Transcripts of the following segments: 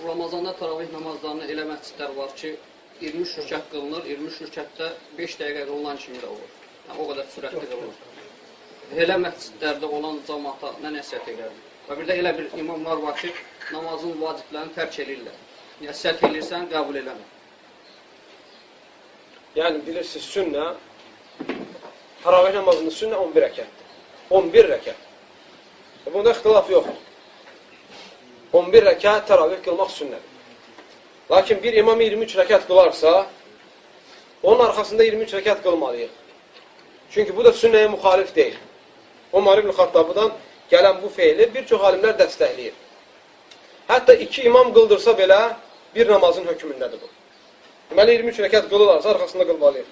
Ramazanda təravih namazlarında elə məscidlər var ki, 23 rükət qılınır, 23 rükətdə 5 dəqiqə qılınan kimi də olur. Yəni, o qədər sürətli qılınır. Elə məscidlərdə olan cəmaata nə nəsiyyət edirlər? Və bir də elə bir imamlar var ki, namazın vaciblərini tərk edirlər. Yəni, səhv edirsən, qəbul eləmir. Yəni, bilirsiniz, sünnə, təravih namazında sünnə 11 rəkətdir. 11 rəkət. Bunda ixtilaf yoxdur. 11 rəkət təravih qılmaq sünnədir. Lakin bir imam 23 rəkət qılarsa, onun arxasında 23 rəkət qılmalıyıq. Çünki bu da sünnəyə müxalif deyil. Ömər ibn Xattabıdan gələn bu feili bir çox alimlər dəstəkləyir. Hətta 2 imam qıldırsa belə bir namazın hökmündədir bu. Deməli 23 rəkət qılırlarsa arxasında qılmalıyıq.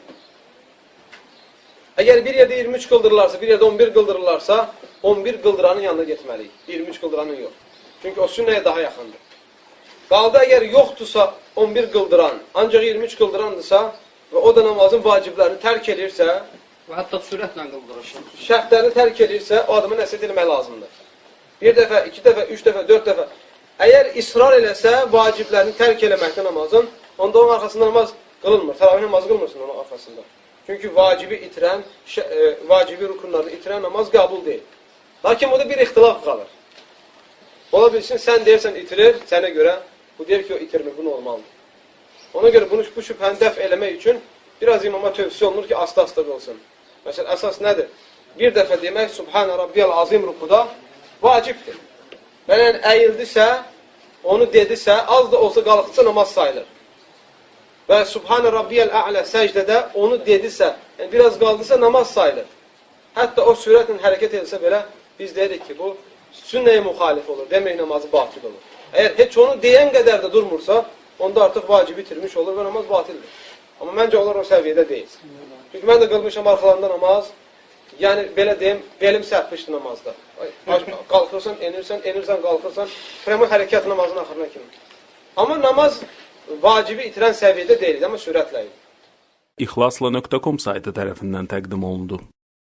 Əgər bir yerdə 23 qıldırırlarsa, bir yerdə 11 qıldırırlarsa, 11 qıldıranın yanına getməliyik. 23 qıldıranın yox. Çünki o sünnəyə daha yaxındır. Qaldı əgər yoxdursa 11 qıldıran, ancaq 23 qıldırandırsa və o da namazın vaciblərini tərk edirsə Və hətta sürətlə qıldırır. Şərtlərini tərk edirsə, o adama nəsiyyət etmək lazımdır. Bir dəfə, 2 dəfə, 3 dəfə, 4 dəfə. Əgər israr eləsə, vaciblərini tərk eləməkdə namazın, onda onun arxasında namaz qılınmır. Təravih namazı qılmırsın onun arxasında. Çünki vacibi itirən, vacibi rukunlarını itirən namaz qəbul deyil. Lakin burada bir ixtilaf qalır. Ola bilsin, sən deyirsən itirir, sənə görə, bu deyir ki, o itirmir, bu normaldır. Ona görə bu şübhəni dəf eləmək üçün biraz imama tövsiyə olunur ki, asta-asta qılsın. Məsələn, əsas nədir? Bir dəfə demək, Subhanə Rabbiyəl Azim rukuda vacibdir. Yəni, əyildisə, onu dedisə, az da olsa qalxısa namaz sayılır. Və Subhanə Rabbiyəl Ə'lə səcdədə onu dedisə, yəni biraz qaldısa namaz sayılır. Hətta o sürətlə hərəkət edilsə belə, biz deyirik ki, bu sünnəyə müxalif olur, demək namazı batil olur. Əgər heç onu deyən qədər də durmursa, onda artıq vacibi itirmiş olur və namaz batildir. Amma məncə onlar o səviyyədə deyil. Çünki mən də qılmışam arxalarında namaz, yəni belə deyim, belim sərtmişdi namazda. Qalxırsan, enirsən, qalxırsan, prəmə hərəkət namazın axırına kimi. Amma namaz vacibi itirən səviyyədə deyil, amma sürətlə. İxlasla.com saytı tərəfindən təqdim olundu.